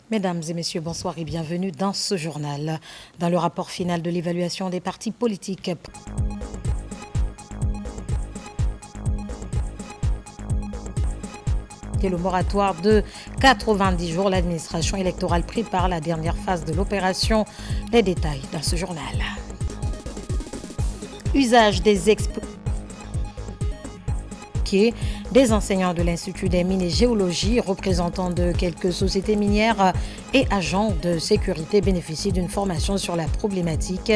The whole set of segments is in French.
Mesdames et messieurs, bonsoir et bienvenue dans ce journal. Dans le rapport final de l'évaluation des partis politiques, et le moratoire de 90 jours, l'administration électorale prépare la dernière phase de l'opération. Les détails dans ce journal. Usage des des enseignants de l'Institut des mines et géologie, représentants de quelques sociétés minières et agents de sécurité bénéficient d'une formation sur la problématique.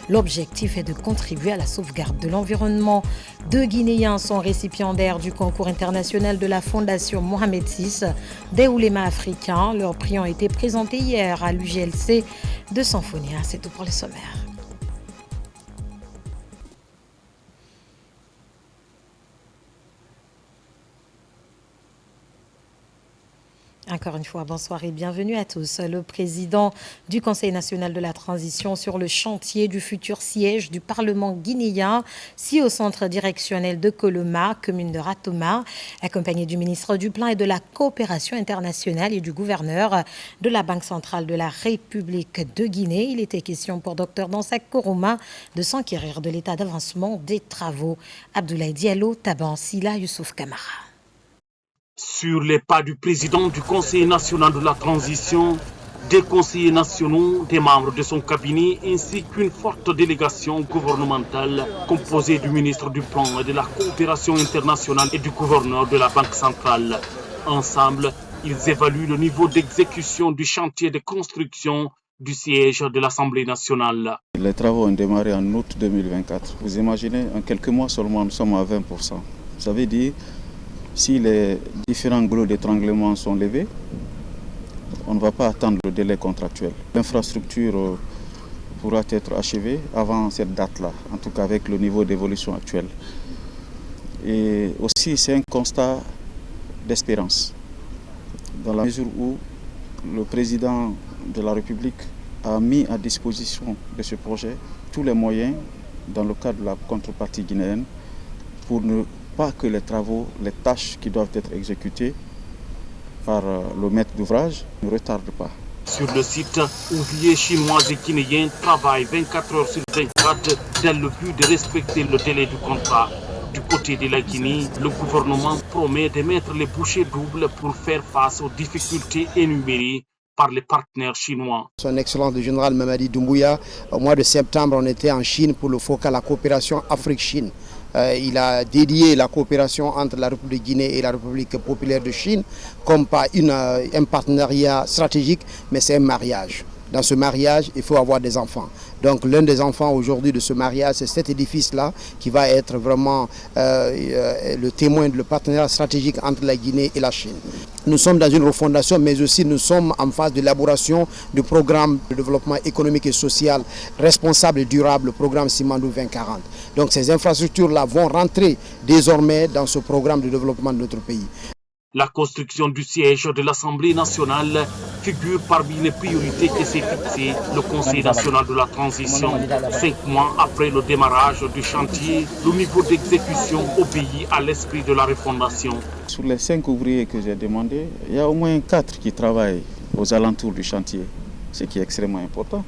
L'objectif est de contribuer à la sauvegarde de l'environnement. 2 Guinéens sont récipiendaires du concours international de la Fondation Mohamed VI des oulémas africains. Leurs prix ont été présentés hier à l'UGLC de Sanfonia. C'est tout pour le sommaire. Encore une fois, bonsoir et bienvenue à tous. Le président du Conseil national de la transition sur le chantier du futur siège du Parlement guinéen, au centre directionnel de Koloma, commune de Ratoma, accompagné du ministre du Plan et de la Coopération internationale et du gouverneur de la Banque centrale de la République de Guinée. Il était question pour Dr Dansak Kourouma de s'enquérir de l'état d'avancement des travaux. Abdoulaye Diallo, Taban Sila, Youssouf Kamara. Sur les pas du président du Conseil national de la transition, des conseillers nationaux, des membres de son cabinet ainsi qu'une forte délégation gouvernementale composée du ministre du Plan et de la Coopération internationale et du gouverneur de la Banque centrale. Ensemble, ils évaluent le niveau d'exécution du chantier de construction du siège de l'Assemblée nationale. Les travaux ont démarré en août 2024. Vous imaginez, en quelques mois seulement, nous sommes à 20%. Ça veut dire si les différents goulots d'étranglement sont levés, on ne va pas attendre le délai contractuel. L'infrastructure pourra être achevée avant cette date-là, en tout cas avec le niveau d'évolution actuel. Et aussi, c'est un constat d'espérance, dans la mesure où le président de la République a mis à disposition de ce projet tous les moyens dans le cadre de la contrepartie guinéenne pour ne pas que les travaux, les tâches qui doivent être exécutées par le maître d'ouvrage ne retardent pas. Sur le site, ouvriers chinois et guinéens travaillent 24 heures sur 24 dans le but de respecter le délai du contrat. Du côté de la Guinée, le gouvernement promet de mettre les bouchées doubles pour faire face aux difficultés énumérées par les partenaires chinois. Son Excellence le général Mamadi Doumbouya, au mois de septembre, on était en Chine pour le FOCA, la coopération Afrique-Chine. Il a dédié la coopération entre la République Guinée et la République populaire de Chine comme pas un partenariat stratégique, mais c'est un mariage. Dans ce mariage, il faut avoir des enfants. Donc l'un des enfants aujourd'hui de ce mariage, c'est cet édifice-là qui va être vraiment le témoin de le partenariat stratégique entre la Guinée et la Chine. Nous sommes dans une refondation, mais aussi nous sommes en phase d'élaboration du programme de développement économique et social responsable et durable, le programme Simandou 2040. Donc ces infrastructures-là vont rentrer désormais dans ce programme de développement de notre pays. La construction du siège de l'Assemblée nationale figure parmi les priorités que s'est fixé le Conseil national de la transition. 5 mois après le démarrage du chantier, le niveau d'exécution obéit à l'esprit de la refondation. Sur les 5 ouvriers que j'ai demandés, il y a au moins 4 qui travaillent aux alentours du chantier, ce qui est extrêmement important.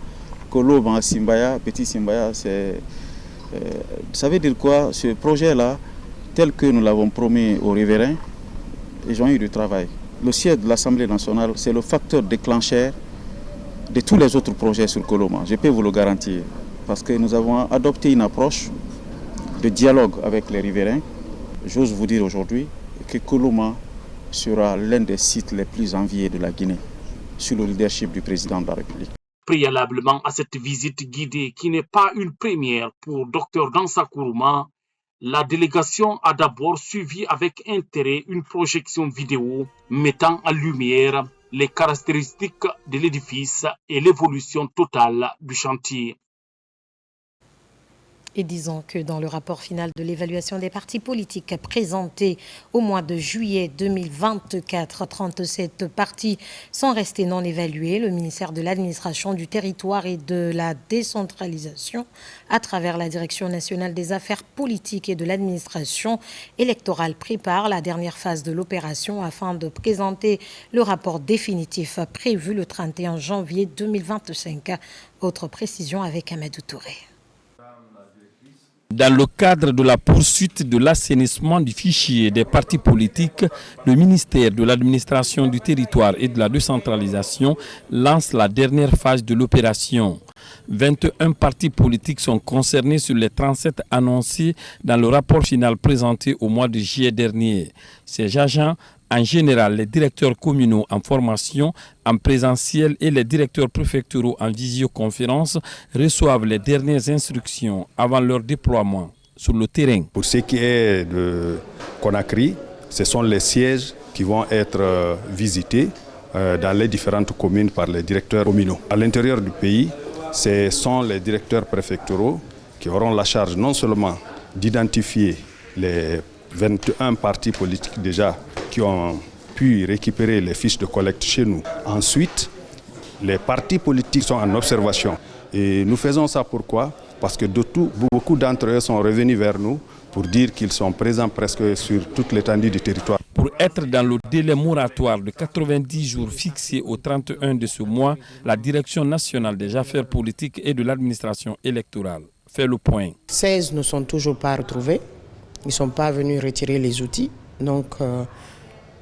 Koloba, Simbaya, Petit Simbaya, ça veut dire quoi? Ce projet-là, tel que nous l'avons promis aux riverains, ils ont eu du travail. Le siège de l'Assemblée nationale, c'est le facteur déclencheur de tous les autres projets sur Koloma. Je peux vous le garantir. Parce que nous avons adopté une approche de dialogue avec les riverains. J'ose vous dire aujourd'hui que Koloma sera l'un des sites les plus enviés de la Guinée, sous le leadership du président de la République. Préalablement à cette visite guidée, qui n'est pas une première pour Dr Dansak Kourouma, la délégation a d'abord suivi avec intérêt une projection vidéo mettant en lumière les caractéristiques de l'édifice et l'évolution totale du chantier. Et disons que dans le rapport final de l'évaluation des partis politiques présenté au mois de juillet 2024, 37 partis sont restés non évalués. Le ministère de l'Administration du Territoire et de la Décentralisation, à travers la Direction nationale des affaires politiques et de l'administration électorale, prépare la dernière phase de l'opération afin de présenter le rapport définitif prévu le 31 janvier 2025. Autre précision avec Amadou Touré. Dans le cadre de la poursuite de l'assainissement du fichier des partis politiques, le ministère de l'Administration du Territoire et de la Décentralisation lance la dernière phase de l'opération. 21 partis politiques sont concernés sur les 37 annoncés dans le rapport final présenté au mois de juillet dernier. Ces agents, en général les directeurs communaux en formation, en présentiel et les directeurs préfectoraux en visioconférence, reçoivent les dernières instructions avant leur déploiement sur le terrain. Pour ce qui est de Conakry, ce sont les sièges qui vont être visités dans les différentes communes par les directeurs communaux. À l'intérieur du pays, ce sont les directeurs préfectoraux qui auront la charge non seulement d'identifier les 21 partis politiques déjà qui ont pu récupérer les fiches de collecte chez nous. Ensuite, les partis politiques sont en observation. Et nous faisons ça pourquoi? Parce que beaucoup d'entre eux sont revenus vers nous pour dire qu'ils sont présents presque sur toute l'étendue du territoire. Pour être dans le délai moratoire de 90 jours fixé au 31 de ce mois, la Direction nationale des affaires politiques et de l'administration électorale fait le point. 16 ne sont toujours pas retrouvés. Ils ne sont pas venus retirer les outils. Donc,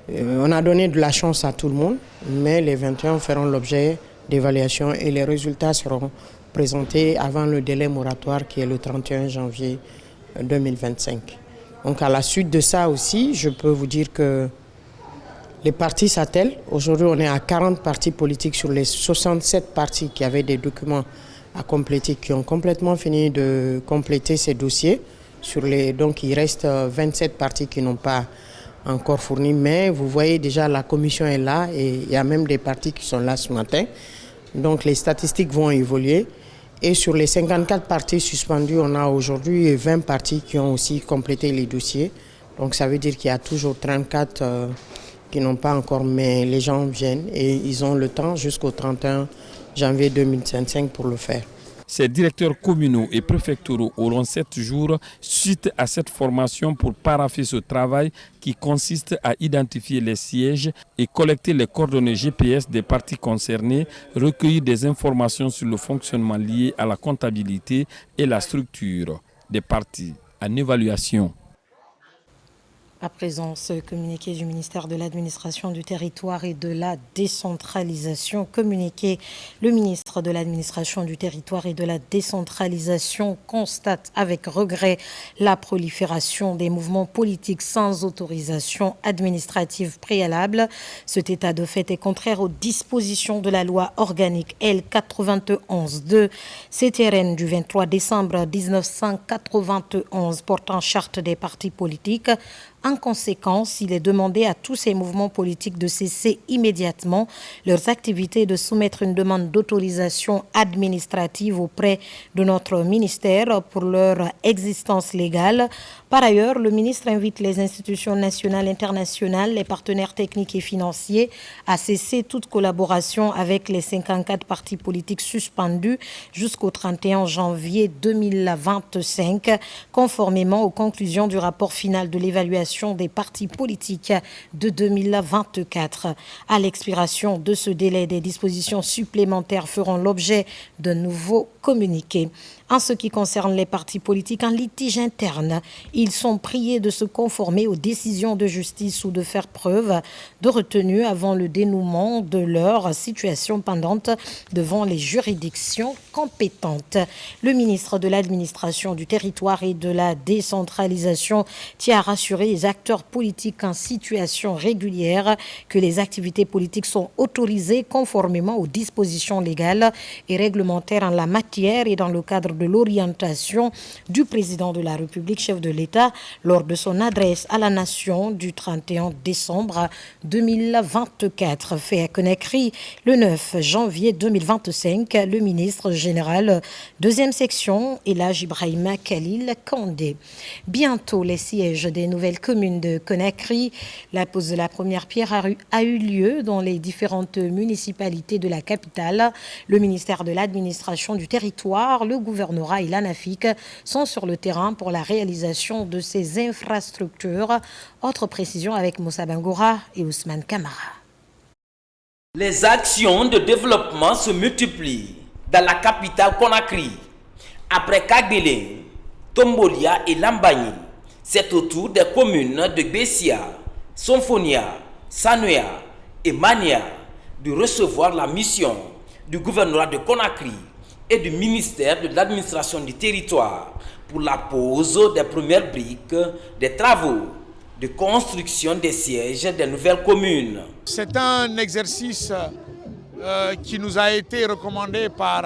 on a donné de la chance à tout le monde, mais les 21 feront l'objet d'évaluation et les résultats seront présentés avant le délai moratoire qui est le 31 janvier 2025. Donc, à la suite de ça aussi, je peux vous dire que les partis s'attellent. Aujourd'hui, on est à 40 partis politiques sur les 67 partis qui avaient des documents à compléter, qui ont complètement fini de compléter ces dossiers. Donc, il reste 27 partis qui n'ont pas encore fourni, mais vous voyez déjà la commission est là et il y a même des partis qui sont là ce matin. Donc les statistiques vont évoluer et sur les 54 partis suspendus, on a aujourd'hui 20 partis qui ont aussi complété les dossiers. Donc ça veut dire qu'il y a toujours 34 qui n'ont pas encore, mais les gens viennent et ils ont le temps jusqu'au 31 janvier 2025 pour le faire. Ces directeurs communaux et préfectoraux auront 7 jours suite à cette formation pour paraffer ce travail qui consiste à identifier les sièges et collecter les coordonnées GPS des partis concernés, recueillir des informations sur le fonctionnement lié à la comptabilité et la structure des partis en évaluation. À présent, ce communiqué du ministère de l'Administration du Territoire et de la Décentralisation. Communiqué, le ministre de l'Administration du Territoire et de la Décentralisation constate avec regret la prolifération des mouvements politiques sans autorisation administrative préalable. Cet état de fait est contraire aux dispositions de la loi organique L91-2 CTRN du 23 décembre 1991 portant charte des partis politiques. En conséquence, il est demandé à tous ces mouvements politiques de cesser immédiatement leurs activités et de soumettre une demande d'autorisation administrative auprès de notre ministère pour leur existence légale. Par ailleurs, le ministre invite les institutions nationales et internationales, les partenaires techniques et financiers à cesser toute collaboration avec les 54 partis politiques suspendus jusqu'au 31 janvier 2025, conformément aux conclusions du rapport final de l'évaluation des partis politiques de 2024. À l'expiration de ce délai, des dispositions supplémentaires feront l'objet de nouveaux communiqués. En ce qui concerne les partis politiques en litige interne, ils sont priés de se conformer aux décisions de justice ou de faire preuve de retenue avant le dénouement de leur situation pendante devant les juridictions compétentes. Le ministre de l'Administration du Territoire et de la Décentralisation tient à rassurer les les acteurs politiques en situation régulière que les activités politiques sont autorisées conformément aux dispositions légales et réglementaires en la matière et dans le cadre de l'orientation du président de la République, chef de l'État, lors de son adresse à la nation du 31 décembre 2024. Fait à Conakry le 9 janvier 2025, le ministre général, deuxième section, Elhadji Ibrahima Khalil Kandé. Bientôt, les sièges des nouvelles communes de Conakry. La pose de la première pierre a eu lieu dans les différentes municipalités de la capitale. Le ministère de l'administration du territoire, le gouvernorat et l'ANAFIC sont sur le terrain pour la réalisation de ces infrastructures. Autre précision avec Moussa Bangoura et Ousmane Kamara. Les actions de développement se multiplient dans la capitale Conakry. Après Kagdele, Tombolia et Lambagny, c'est au tour des communes de Bessia, Sonfonia, Sanoya et Mania de recevoir la mission du gouvernorat de Conakry et du ministère de l'administration du territoire pour la pose des premières briques des travaux de construction des sièges des nouvelles communes. C'est un exercice qui nous a été recommandé par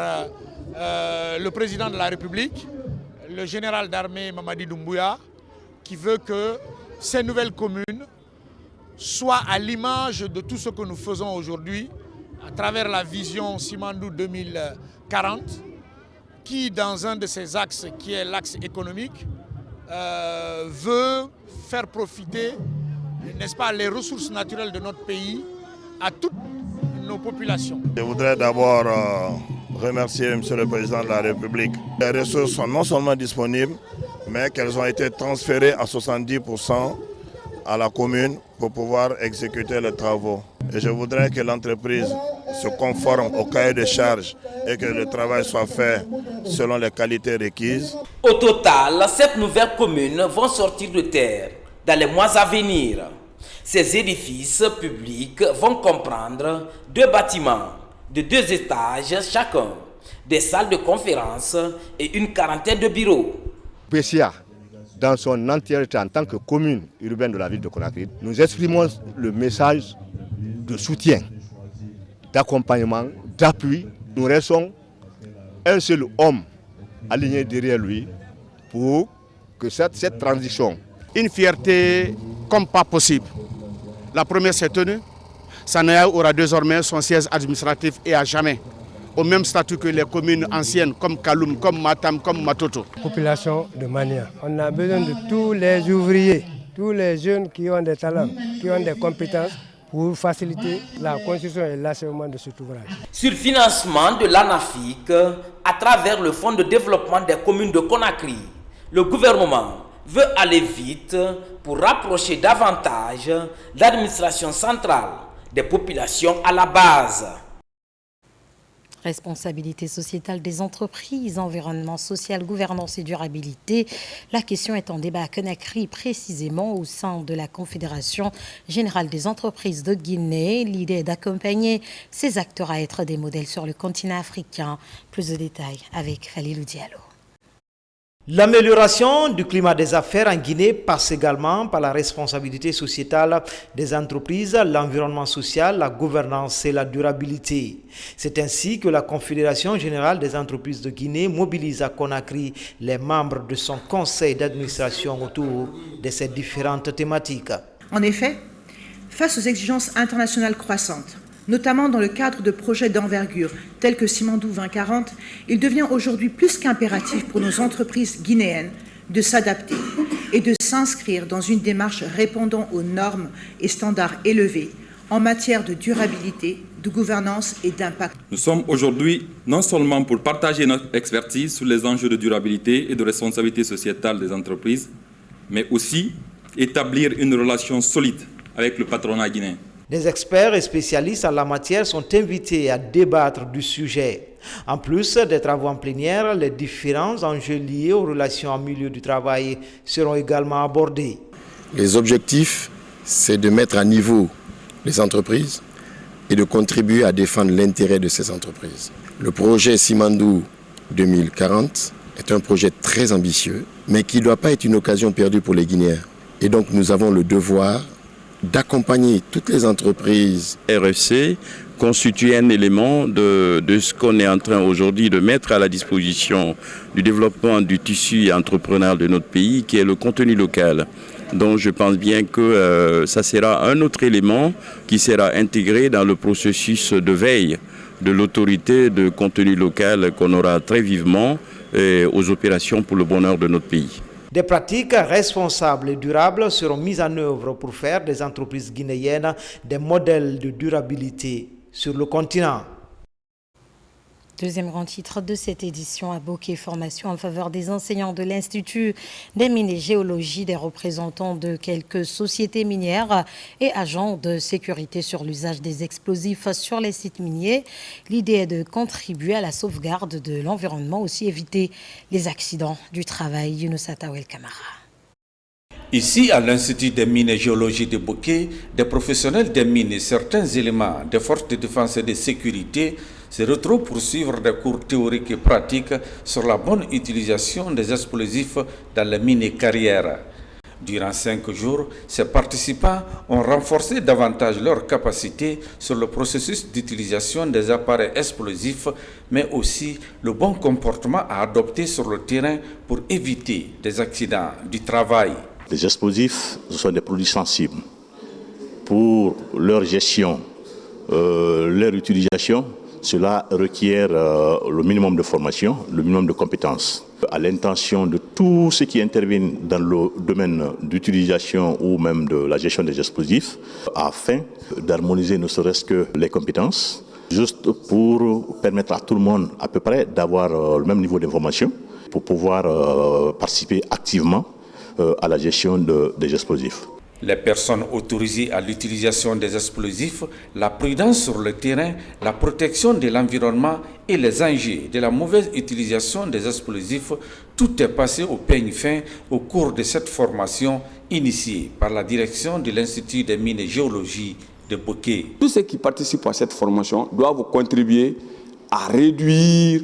le président de la République, le général d'armée Mamadi Doumbouya, qui veut que ces nouvelles communes soient à l'image de tout ce que nous faisons aujourd'hui à travers la vision Simandou 2040, qui dans un de ses axes, qui est l'axe économique, veut faire profiter, n'est-ce pas, les ressources naturelles de notre pays à toutes nos populations. Je voudrais d'abord remercier M. le Président de la République. Les ressources sont non seulement disponibles, mais qu'elles ont été transférées à 70% à la commune pour pouvoir exécuter les travaux. Et je voudrais que l'entreprise se conforme au cahier de charges et que le travail soit fait selon les qualités requises. Au total, 7 nouvelles communes vont sortir de terre dans les mois à venir. Ces édifices publics vont comprendre 2 bâtiments de 2 étages chacun, des salles de conférence et une quarantaine de bureaux. Bessia, dans son entièreté en tant que commune urbaine de la ville de Conakry, nous exprimons le message de soutien, d'accompagnement, d'appui. Nous restons un seul homme aligné derrière lui pour que cette transition, Une fierté comme pas possible. La première s'est tenue. Sanoya aura désormais son siège administratif et à jamais, au même statut que les communes anciennes comme Kaloum, comme Matam, comme Matoto. Population de Mania. On a besoin de tous les ouvriers, tous les jeunes qui ont des talents, qui ont des compétences pour faciliter la construction et l'achèvement de cet ouvrage. Sur le financement de l'ANAFIC, à travers le Fonds de développement des communes de Conakry, le gouvernement veut aller vite pour rapprocher davantage l'administration centrale des populations à la base. Responsabilité sociétale des entreprises, environnement social, gouvernance et durabilité. La question est en débat à Conakry, précisément au sein de la Confédération générale des entreprises de Guinée. L'idée est d'accompagner ces acteurs à être des modèles sur le continent africain. Plus de détails avec Falilou Diallo. L'amélioration du climat des affaires en Guinée passe également par la responsabilité sociétale des entreprises, l'environnement social, la gouvernance et la durabilité. C'est ainsi que la Confédération générale des entreprises de Guinée mobilise à Conakry les membres de son conseil d'administration autour de ces différentes thématiques. En effet, face aux exigences internationales croissantes, notamment dans le cadre de projets d'envergure tels que Simandou 2040, il devient aujourd'hui plus qu'impératif pour nos entreprises guinéennes de s'adapter et de s'inscrire dans une démarche répondant aux normes et standards élevés en matière de durabilité, de gouvernance et d'impact. Nous sommes aujourd'hui non seulement pour partager notre expertise sur les enjeux de durabilité et de responsabilité sociétale des entreprises, mais aussi établir une relation solide avec le patronat guinéen. Des experts et spécialistes en la matière sont invités à débattre du sujet. En plus des travaux en plénière, les différents enjeux liés aux relations en milieu du travail seront également abordés. Les objectifs, c'est de mettre à niveau les entreprises et de contribuer à défendre l'intérêt de ces entreprises. Le projet Simandou 2040 est un projet très ambitieux, mais qui ne doit pas être une occasion perdue pour les Guinéens. Et donc nous avons le devoir d'accompagner toutes les entreprises. RFC constitue un élément de ce qu'on est en train aujourd'hui de mettre à la disposition du développement du tissu entrepreneurial de notre pays, qui est le contenu local. Donc je pense bien que ça sera un autre élément qui sera intégré dans le processus de veille de l'autorité de contenu local qu'on aura très vivement aux opérations pour le bonheur de notre pays. Des pratiques responsables et durables seront mises en œuvre pour faire des entreprises guinéennes des modèles de durabilité sur le continent. Deuxième grand titre de cette édition à Bokeh, formation en faveur des enseignants de l'Institut des mines et géologie, des représentants de quelques sociétés minières et agents de sécurité sur l'usage des explosifs sur les sites miniers. L'idée est de contribuer à la sauvegarde de l'environnement, aussi éviter les accidents du travail. Younoussa Tawel Kamara. Ici, à l'Institut des mines et géologie de Bokeh, des professionnels des mines et certains éléments des forces de défense et de sécurité se retrouvent pour suivre des cours théoriques et pratiques sur la bonne utilisation des explosifs dans les mines et carrières. Durant 5 jours, ces participants ont renforcé davantage leur capacité sur le processus d'utilisation des appareils explosifs, mais aussi le bon comportement à adopter sur le terrain pour éviter des accidents du travail. Les explosifs, ce sont des produits sensibles. Pour leur gestion, leur utilisation, cela requiert le minimum de formation, le minimum de compétences. À l'intention de tous ceux qui interviennent dans le domaine d'utilisation ou même de la gestion des explosifs, afin d'harmoniser ne serait-ce que les compétences, juste pour permettre à tout le monde à peu près d'avoir le même niveau d'information, pour pouvoir participer activement à la gestion des explosifs. Les personnes autorisées à l'utilisation des explosifs, la prudence sur le terrain, la protection de l'environnement et les enjeux de la mauvaise utilisation des explosifs, tout est passé au peigne fin au cours de cette formation initiée par la direction de l'Institut des mines et géologie de Bokeh. Tous ceux qui participent à cette formation doivent contribuer à réduire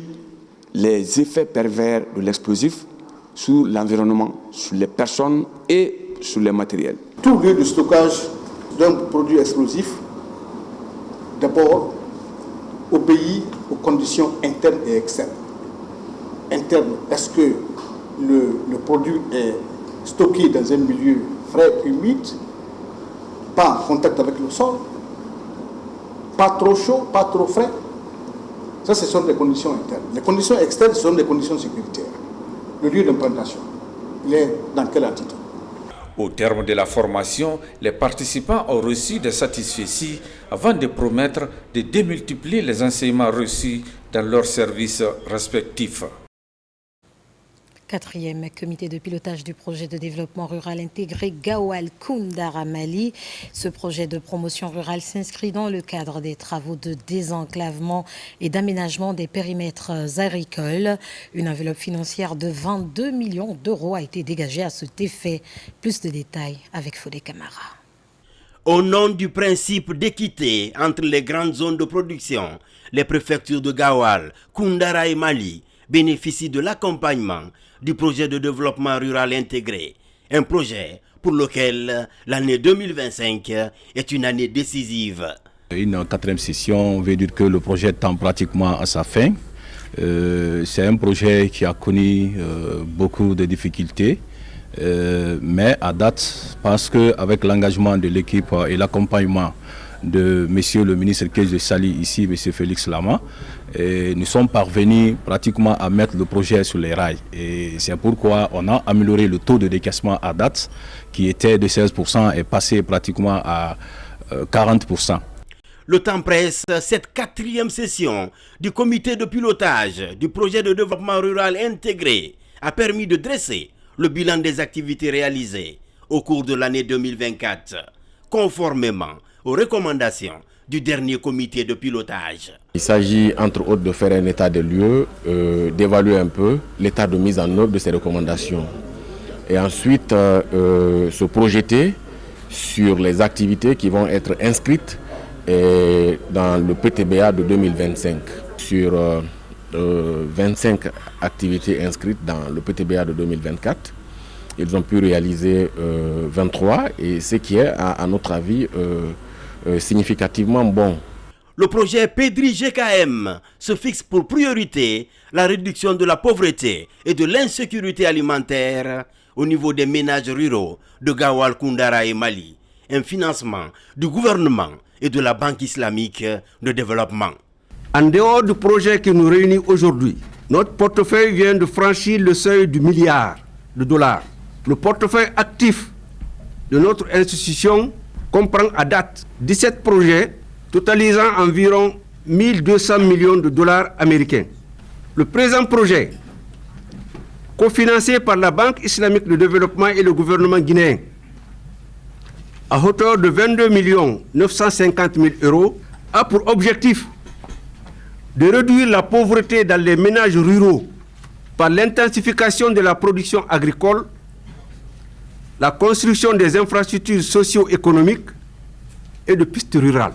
les effets pervers de l'explosif sur l'environnement, sur les personnes et sur les matériels. Tout lieu de stockage d'un produit explosif, d'abord, obéit aux conditions internes et externes. Interne, est-ce que le produit est stocké dans un milieu frais, humide, pas en contact avec le sol, pas trop chaud, pas trop frais? Ça, ce sont les conditions internes. Les conditions externes, ce sont des conditions sécuritaires. Le lieu d'implantation, il est dans quelle altitude? Au terme de la formation, les participants ont reçu des satisfecits avant de promettre de démultiplier les enseignements reçus dans leurs services respectifs. Quatrième comité de pilotage du projet de développement rural intégré Gawal Koundara Mali. Ce projet de promotion rurale s'inscrit dans le cadre des travaux de désenclavement et d'aménagement des périmètres agricoles. Une enveloppe financière de 22 millions d'euros a été dégagée à cet effet. Plus de détails avec Fodé Camara. Au nom du principe d'équité entre les grandes zones de production, les préfectures de Gawal, Koundara et Mali bénéficient de l'accompagnement du projet de développement rural intégré, un projet pour lequel l'année 2025 est une année décisive. Une quatrième session veut dire que le projet tend pratiquement à sa fin. C'est un projet qui a connu beaucoup de difficultés, mais à date, parce qu'avec l'engagement de l'équipe et l'accompagnement de monsieur le ministre de Sali ici, monsieur Félix Lama, et nous sommes parvenus pratiquement à mettre le projet sur les rails. Et c'est pourquoi on a amélioré le taux de décaissement à date, qui était de 16% et passé pratiquement à 40%. Le temps presse, cette quatrième session du comité de pilotage du projet de développement rural intégré a permis de dresser le bilan des activités réalisées au cours de l'année 2024, conformément aux recommandations du dernier comité de pilotage. Il s'agit entre autres de faire un état des lieux, d'évaluer un peu l'état de mise en œuvre de ces recommandations et ensuite se projeter sur les activités qui vont être inscrites dans le PTBA de 2025. Sur 25 activités inscrites dans le PTBA de 2024, Ils ont pu réaliser 23 et ce qui est, à notre avis, significativement bon. Le projet PEDRI GKM se fixe pour priorité la réduction de la pauvreté et de l'insécurité alimentaire au niveau des ménages ruraux de Gawal, Koundara et Mali, un financement du gouvernement et de la Banque islamique de développement. En dehors du projet qui nous réunit aujourd'hui, notre portefeuille vient de franchir le seuil du milliard de dollars. Le portefeuille actif de notre institution comprend à date 17 projets totalisant environ 1200 millions de dollars américains. Le présent projet, cofinancé par la Banque islamique de développement et le gouvernement guinéen, à hauteur de 22 950 000 €, a pour objectif de réduire la pauvreté dans les ménages ruraux par l'intensification de la production agricole, la construction des infrastructures socio-économiques et de pistes rurales.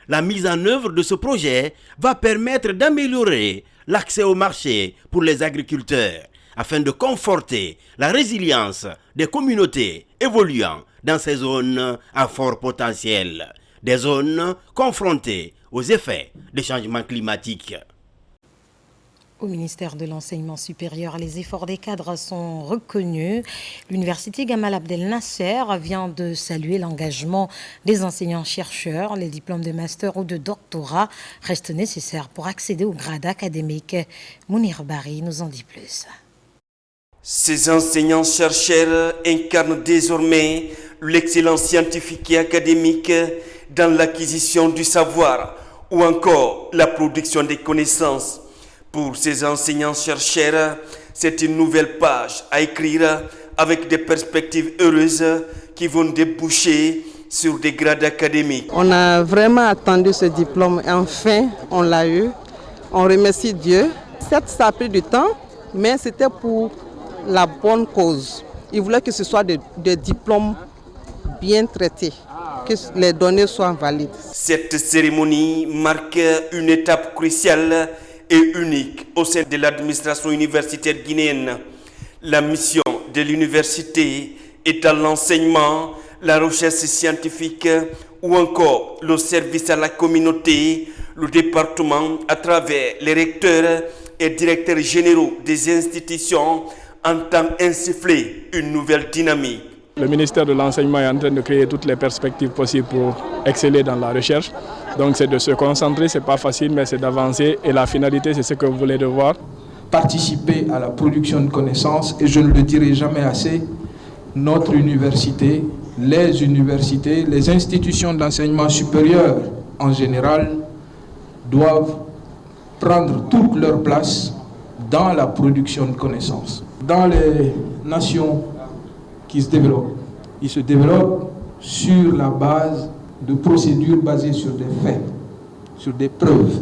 La mise en œuvre de ce projet va permettre d'améliorer l'accès au marché pour les agriculteurs afin de conforter la résilience des communautés évoluant dans ces zones à fort potentiel, des zones confrontées aux effets des changements climatiques. Au ministère de l'Enseignement supérieur, les efforts des cadres sont reconnus. L'université Gamal Abdel Nasser vient de saluer l'engagement des enseignants-chercheurs. Les diplômes de master ou de doctorat restent nécessaires pour accéder au grade académique. Mounir Bari nous en dit plus. Ces enseignants-chercheurs incarnent désormais l'excellence scientifique et académique dans l'acquisition du savoir ou encore la production des connaissances. Pour ces enseignants-chercheurs, c'est une nouvelle page à écrire avec des perspectives heureuses qui vont déboucher sur des grades académiques. On a vraiment attendu ce diplôme et enfin on l'a eu. On remercie Dieu. Certes, ça a pris du temps, mais c'était pour la bonne cause. Il voulait que ce soit des diplômes bien traités, que les données soient valides. Cette cérémonie marque une étape cruciale et unique au sein de l'administration universitaire guinéenne. La mission de l'université est dans l'enseignement, la recherche scientifique ou encore le service à la communauté. Le département, à travers les recteurs et directeurs généraux des institutions, entend insuffler une nouvelle dynamique. Le ministère de l'Enseignement est en train de créer toutes les perspectives possibles pour exceller dans la recherche. Donc c'est de se concentrer, c'est pas facile, mais c'est d'avancer. Et la finalité, c'est ce que vous voulez de voir. Participer à la production de connaissances, et je ne le dirai jamais assez, notre université, les institutions d'enseignement supérieur en général, doivent prendre toute leur place dans la production de connaissances. Dans les nations qui se développent, ils se développent sur la base de procédures basées sur des faits, sur des preuves.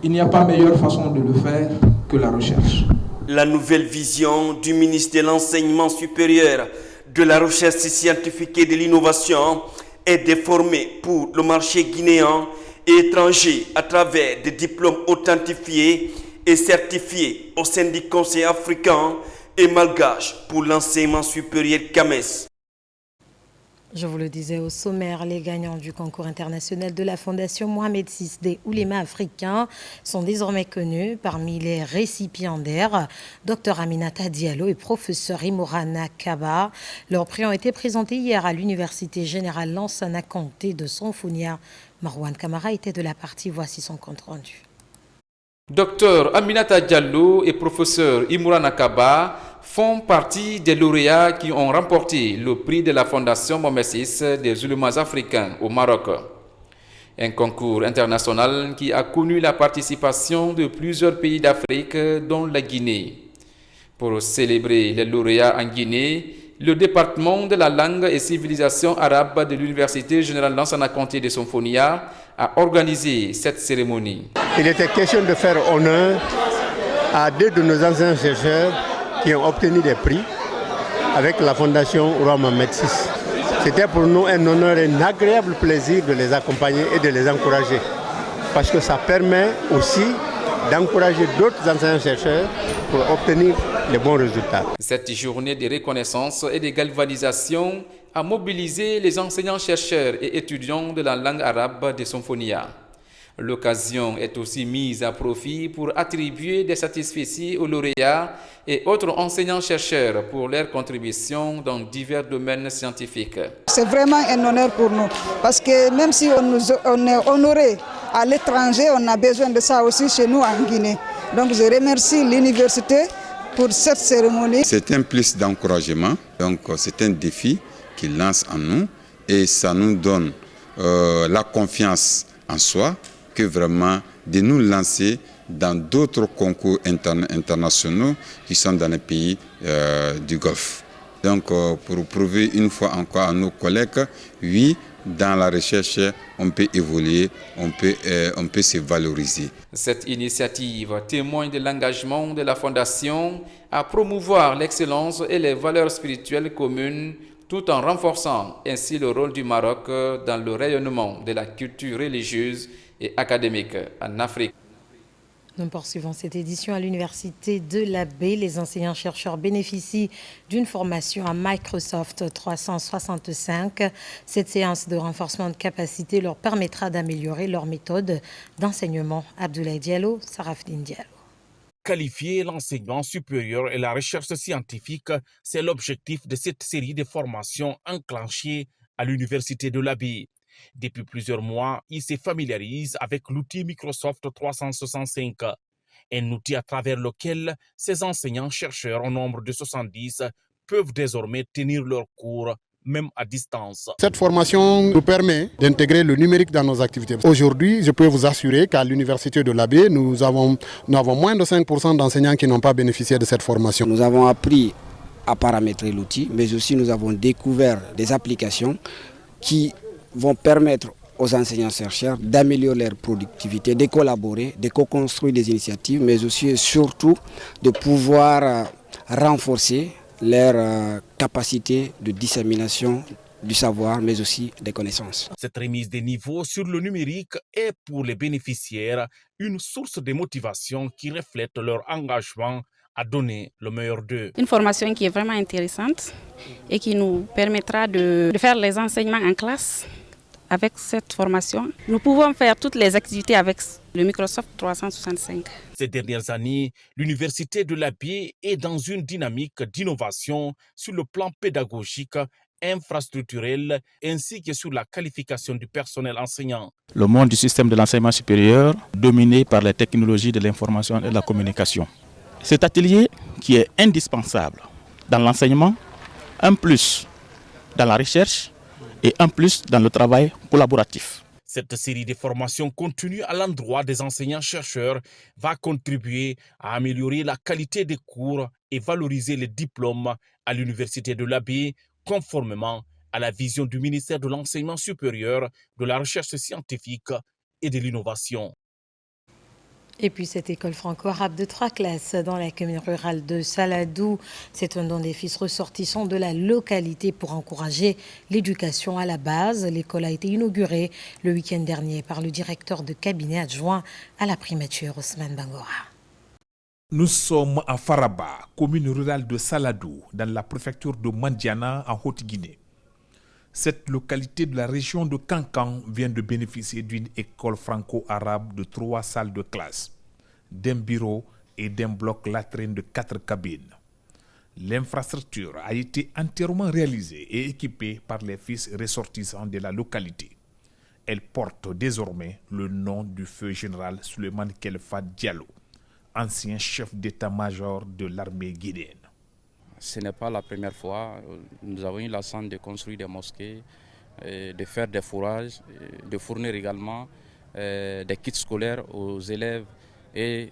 Il n'y a pas meilleure façon de le faire que la recherche. La nouvelle vision du ministre de l'Enseignement supérieur, de la recherche scientifique et de l'innovation est de former pour le marché guinéen et étranger à travers des diplômes authentifiés et certifiés au sein du Conseil africain et malgache pour l'enseignement supérieur CAMES. Je vous le disais au sommaire, les gagnants du concours international de la Fondation Mohamed VI des oulémas africains sont désormais connus. Parmi les récipiendaires, Dr Aminata Diallo et Professeur Imorana Kaba. Leurs prix ont été présentés hier à l'Université Générale Lansana Conté de Sonfonia. Marwan Kamara était de la partie, voici son compte rendu. Dr Aminata Diallo et Professeur Imorana Kaba font partie des lauréats qui ont remporté le prix de la Fondation Mohamed VI des oulémas africains au Maroc. Un concours international qui a connu la participation de plusieurs pays d'Afrique, dont la Guinée. Pour célébrer les lauréats en Guinée, le département de la langue et civilisation arabe de l'Université Générale Lansana Conté de Sonfonia a organisé cette cérémonie. Il était question de faire honneur à deux de nos anciens chercheurs qui ont obtenu des prix avec la Fondation Roi Mohamed VI. C'était pour nous un honneur et un agréable plaisir de les accompagner et de les encourager. Parce que ça permet aussi d'encourager d'autres enseignants-chercheurs pour obtenir les bons résultats. Cette journée de reconnaissance et de galvanisation a mobilisé les enseignants-chercheurs et étudiants de la langue arabe de Symphonia. L'occasion est aussi mise à profit pour attribuer des satisfecits aux lauréats et autres enseignants-chercheurs pour leurs contributions dans divers domaines scientifiques. C'est vraiment un honneur pour nous parce que même si on est honoré à l'étranger, on a besoin de ça aussi chez nous en Guinée. Donc je remercie l'université pour cette cérémonie. C'est un plus d'encouragement, donc c'est un défi qu'il lance en nous et ça nous donne la confiance en soi que vraiment de nous lancer dans d'autres concours internationaux qui sont dans les pays du Golfe. Donc pour prouver une fois encore à nos collègues, oui, dans la recherche, on peut évoluer, on peut se valoriser. Cette initiative témoigne de l'engagement de la Fondation à promouvoir l'excellence et les valeurs spirituelles communes tout en renforçant ainsi le rôle du Maroc dans le rayonnement de la culture religieuse et académique en Afrique. Nous poursuivons cette édition à l'Université de la Baie. Les enseignants-chercheurs bénéficient d'une formation à Microsoft 365. Cette séance de renforcement de capacité leur permettra d'améliorer leur méthode d'enseignement. Abdoulaye Diallo, Sarafdine Diallo. Qualifier l'enseignement supérieur et la recherche scientifique, c'est l'objectif de cette série de formations enclenchées à l'Université de la Baie. Depuis plusieurs mois, ils se familiarisent avec l'outil Microsoft 365, un outil à travers lequel ces enseignants-chercheurs au nombre de 70 peuvent désormais tenir leurs cours, même à distance. Cette formation nous permet d'intégrer le numérique dans nos activités. Aujourd'hui, je peux vous assurer qu'à l'Université de la Baie, nous avons moins de 5% d'enseignants qui n'ont pas bénéficié de cette formation. Nous avons appris à paramétrer l'outil, mais aussi nous avons découvert des applications qui vont permettre aux enseignants-chercheurs d'améliorer leur productivité, de collaborer, de co-construire des initiatives, mais aussi et surtout de pouvoir renforcer leur capacité de dissémination du savoir, mais aussi des connaissances. Cette remise des niveaux sur le numérique est pour les bénéficiaires une source de motivation qui reflète leur engagement à donner le meilleur d'eux. Une formation qui est vraiment intéressante et qui nous permettra de faire les enseignements en classe. Avec cette formation, nous pouvons faire toutes les activités avec le Microsoft 365. Ces dernières années, l'Université de la Baie est dans une dynamique d'innovation sur le plan pédagogique, infrastructurel, ainsi que sur la qualification du personnel enseignant. Le monde du système de l'enseignement supérieur, dominé par les technologies de l'information et de la communication. Cet atelier qui est indispensable dans l'enseignement, un plus dans la recherche, et un plus dans le travail collaboratif. Cette série de formations continues à l'endroit des enseignants-chercheurs va contribuer à améliorer la qualité des cours et valoriser les diplômes à l'Université de la Baie, conformément à la vision du ministère de l'Enseignement supérieur, de la Recherche scientifique et de l'Innovation. Et puis cette école franco-arabe de 3 classes dans la commune rurale de Saladou, c'est un don des fils ressortissants de la localité pour encourager l'éducation à la base. L'école a été inaugurée le week-end dernier par le directeur de cabinet adjoint à la primature, Ousmane Bangora. Nous sommes à Faraba, commune rurale de Saladou, dans la préfecture de Mandiana, en Haute-Guinée. Cette localité de la région de Kankan vient de bénéficier d'une école franco-arabe de 3 salles de classe, d'un bureau et d'un bloc latrine de 4 cabines. L'infrastructure a été entièrement réalisée et équipée par les fils ressortissants de la localité. Elle porte désormais le nom du feu général Souleymane Kelfa Diallo, ancien chef d'état-major de l'armée guinéenne. Ce n'est pas la première fois. Nous avons eu la chance de construire des mosquées, de faire des fourrages, de fournir également des kits scolaires aux élèves et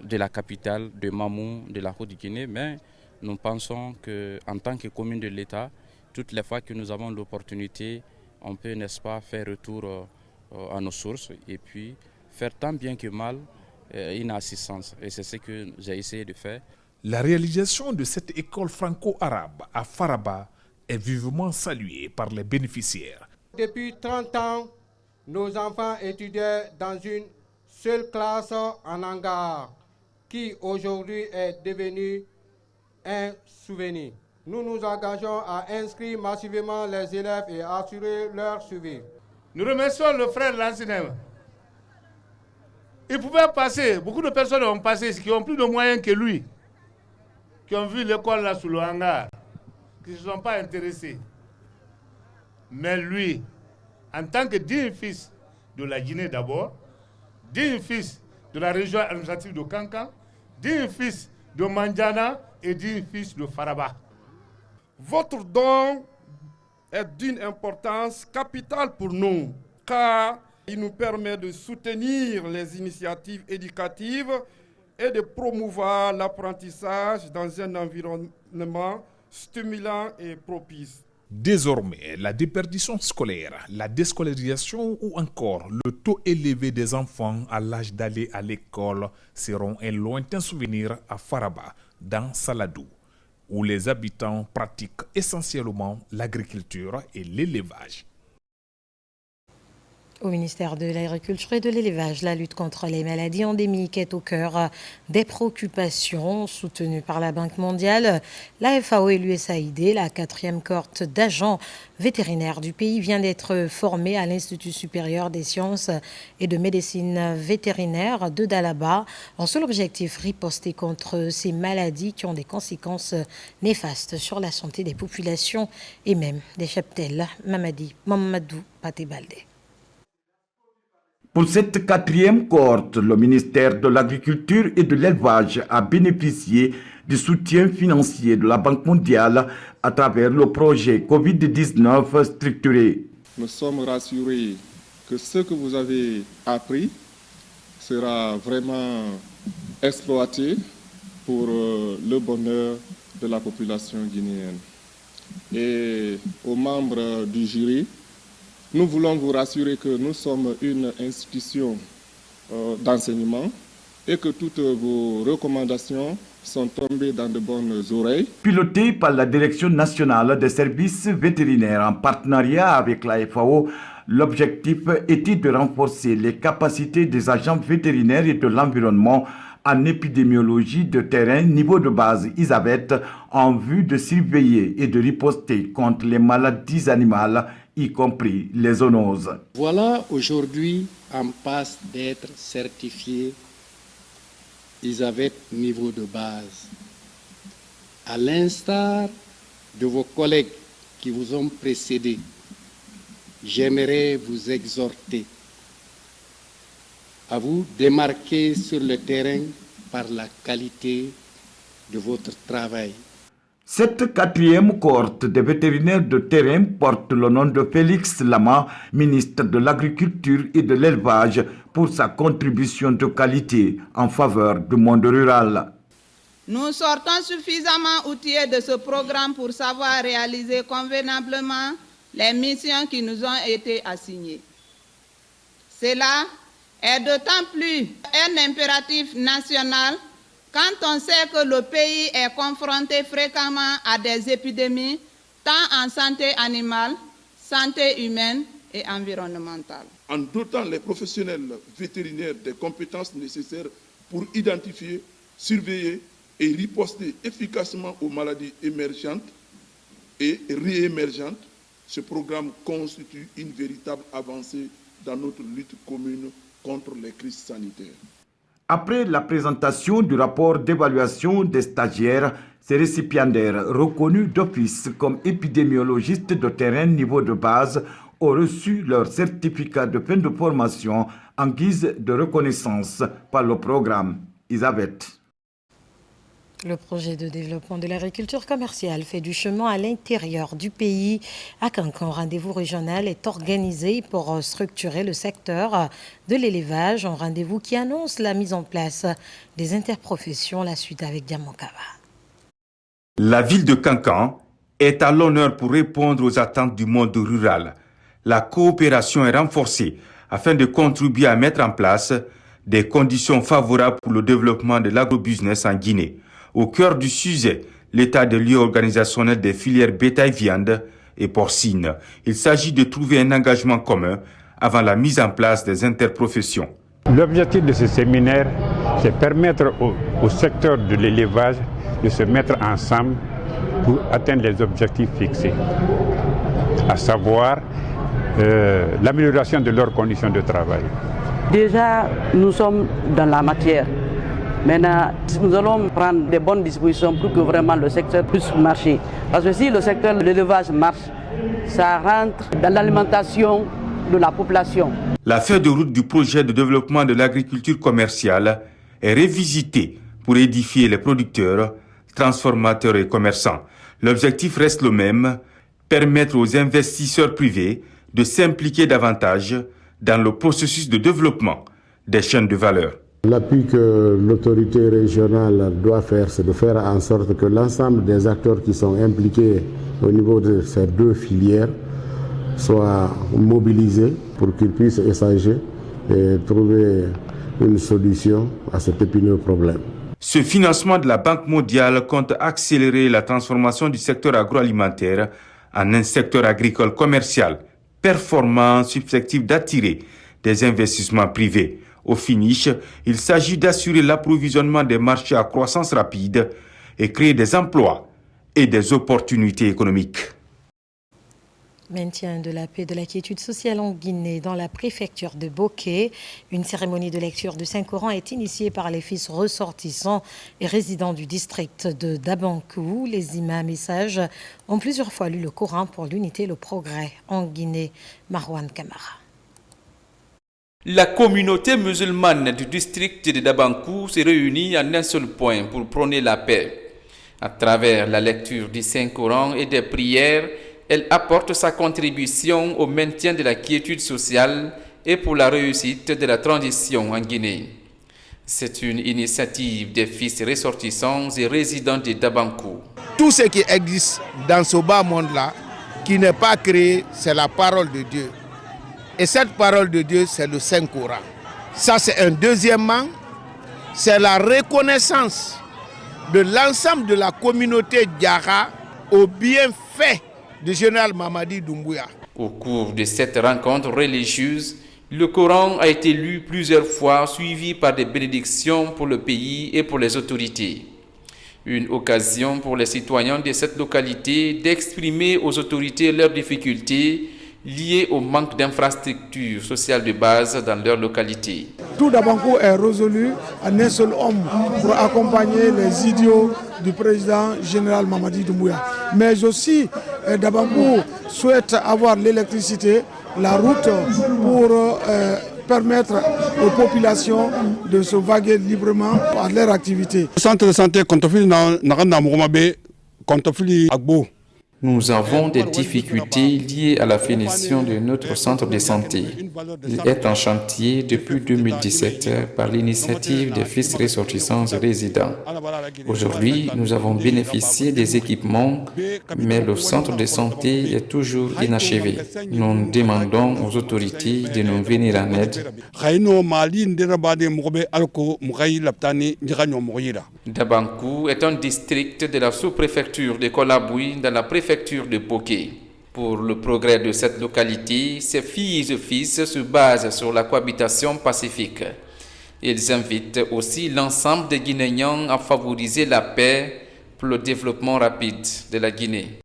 de la capitale, de Mamou, de la Haute-Guinée. Mais nous pensons qu'en tant que commune de l'État, toutes les fois que nous avons l'opportunité, on peut, n'est-ce pas, faire retour à nos sources et puis faire tant bien que mal une assistance. Et c'est ce que j'ai essayé de faire. La réalisation de cette école franco-arabe à Faraba est vivement saluée par les bénéficiaires. Depuis 30 ans, nos enfants étudiaient dans une seule classe en hangar, qui aujourd'hui est devenue un souvenir. Nous nous engageons à inscrire massivement les élèves et à assurer leur suivi. Nous remercions le frère Lansinem. Il pouvait passer, beaucoup de personnes ont passé, qui ont plus de moyens que lui, qui ont vu l'école là sous le hangar, qui ne se sont pas intéressés. Mais lui, en tant que digne fils de la Guinée d'abord, digne fils de la région administrative de Kankan, digne fils de Mandiana et digne fils de Faraba. Votre don est d'une importance capitale pour nous, car il nous permet de soutenir les initiatives éducatives et de promouvoir l'apprentissage dans un environnement stimulant et propice. Désormais, la déperdition scolaire, la déscolarisation ou encore le taux élevé des enfants à l'âge d'aller à l'école seront un lointain souvenir à Faraba, dans Saladou, où les habitants pratiquent essentiellement l'agriculture et l'élevage. Au ministère de l'Agriculture et de l'Élevage, la lutte contre les maladies endémiques est au cœur des préoccupations soutenues par la Banque mondiale. La FAO et l'USAID, la 4e cohorte d'agents vétérinaires du pays, vient d'être formée à l'Institut supérieur des sciences et de médecine vétérinaire de Dalaba. En seul objectif, riposter contre ces maladies qui ont des conséquences néfastes sur la santé des populations et même des cheptels. Mamadou Patebalde. Pour cette 4e cohorte, le ministère de l'Agriculture et de l'Élevage a bénéficié du soutien financier de la Banque mondiale à travers le projet Covid-19 structuré. Nous sommes rassurés que ce que vous avez appris sera vraiment exploité pour le bonheur de la population guinéenne. Et aux membres du jury, nous voulons vous rassurer que nous sommes une institution d'enseignement et que toutes vos recommandations sont tombées dans de bonnes oreilles. Piloté par la Direction nationale des services vétérinaires en partenariat avec la FAO, l'objectif était de renforcer les capacités des agents vétérinaires et de l'environnement en épidémiologie de terrain niveau de base ISAVET en vue de surveiller et de riposter contre les maladies animales, y compris les zoonoses. Voilà aujourd'hui en passe d'être certifié ISAVET niveau de base. À l'instar de vos collègues qui vous ont précédés, j'aimerais vous exhorter à vous démarquer sur le terrain par la qualité de votre travail. Cette 4e cohorte des vétérinaires de terrain porte le nom de Félix Lama, ministre de l'Agriculture et de l'Élevage, pour sa contribution de qualité en faveur du monde rural. Nous sortons suffisamment outillés de ce programme pour savoir réaliser convenablement les missions qui nous ont été assignées. Cela est d'autant plus un impératif national quand on sait que le pays est confronté fréquemment à des épidémies, tant en santé animale, santé humaine et environnementale. En dotant les professionnels vétérinaires des compétences nécessaires pour identifier, surveiller et riposter efficacement aux maladies émergentes et réémergentes, ce programme constitue une véritable avancée dans notre lutte commune contre les crises sanitaires. Après la présentation du rapport d'évaluation des stagiaires, ces récipiendaires reconnus d'office comme épidémiologistes de terrain niveau de base ont reçu leur certificat de fin de formation en guise de reconnaissance par le programme ISAVET. Le projet de développement de l'agriculture commerciale fait du chemin à l'intérieur du pays. À Kankan, rendez-vous régional est organisé pour structurer le secteur de l'élevage. Un rendez-vous qui annonce la mise en place des interprofessions. La suite avec Diamankava. La ville de Kankan est à l'honneur pour répondre aux attentes du monde rural. La coopération est renforcée afin de contribuer à mettre en place des conditions favorables pour le développement de l'agrobusiness en Guinée. Au cœur du sujet, l'état de lieu organisationnel des filières bétail-viande et porcine. Il s'agit de trouver un engagement commun avant la mise en place des interprofessions. L'objectif de ce séminaire c'est permettre au secteur de l'élevage de se mettre ensemble pour atteindre les objectifs fixés, à savoir l'amélioration de leurs conditions de travail. Déjà, nous sommes dans la matière. Maintenant, nous allons prendre des bonnes dispositions pour que vraiment le secteur puisse marcher. Parce que si le secteur de l'élevage marche, ça rentre dans l'alimentation de la population. La feuille de route du projet de développement de l'agriculture commerciale est révisitée pour édifier les producteurs, transformateurs et commerçants. L'objectif reste le même, permettre aux investisseurs privés de s'impliquer davantage dans le processus de développement des chaînes de valeur. L'appui que l'autorité régionale doit faire, c'est de faire en sorte que l'ensemble des acteurs qui sont impliqués au niveau de ces deux filières soient mobilisés pour qu'ils puissent échanger et trouver une solution à cet épineux problème. Ce financement de la Banque mondiale compte accélérer la transformation du secteur agroalimentaire en un secteur agricole commercial performant, susceptible d'attirer des investissements privés. Au finish, il s'agit d'assurer l'approvisionnement des marchés à croissance rapide et créer des emplois et des opportunités économiques. Maintien de la paix et de la quiétude sociale en Guinée dans la préfecture de Boké. Une cérémonie de lecture du Saint-Coran est initiée par les fils ressortissants et résidents du district de Dabankou. Les imams et sages ont plusieurs fois lu le Coran pour l'unité et le progrès en Guinée. Marwan Kamara. La communauté musulmane du district de Dabankou s'est réunie en un seul point pour prôner la paix. À travers la lecture du Saint-Coran et des prières, elle apporte sa contribution au maintien de la quiétude sociale et pour la réussite de la transition en Guinée. C'est une initiative des fils ressortissants et résidents de Dabankou. Tout ce qui existe dans ce bas monde-là, qui n'est pas créé, c'est la parole de Dieu. Et cette parole de Dieu, c'est le Saint-Coran. Ça, c'est un deuxièmement, c'est la reconnaissance de l'ensemble de la communauté Diarra au bienfait du général Mamadi Doumbouya. Au cours de cette rencontre religieuse, le Coran a été lu plusieurs fois, suivi par des bénédictions pour le pays et pour les autorités. Une occasion pour les citoyens de cette localité d'exprimer aux autorités leurs difficultés liées au manque d'infrastructures sociales de base dans leur localité. Tout Dabankou est résolu en un seul homme pour accompagner les idéaux du président général Mamadi Doumbouya. Mais aussi, Dabankou souhaite avoir l'électricité, la route pour permettre aux populations de se vaguer librement à leur activité. Le centre de santé Agbo. Nous avons des difficultés liées à la finition de notre centre de santé. Il est en chantier depuis 2017 par l'initiative des fils ressortissants et résidents. Aujourd'hui, nous avons bénéficié des équipements, mais le centre de santé est toujours inachevé. Nous demandons aux autorités de nous venir en aide. Dabankou est un district de la sous-préfecture de Kolaboui dans la préfecture de Boké. Pour le progrès de cette localité, ses filles et fils se basent sur la cohabitation pacifique. Ils invitent aussi l'ensemble des Guinéens à favoriser la paix pour le développement rapide de la Guinée.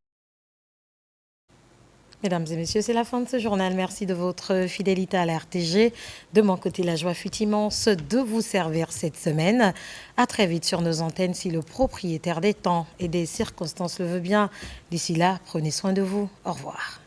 Mesdames et messieurs, c'est la fin de ce journal. Merci de votre fidélité à la RTG. De mon côté, la joie fut immense de vous servir cette semaine. À très vite sur nos antennes si le propriétaire des temps et des circonstances le veut bien. D'ici là, prenez soin de vous. Au revoir.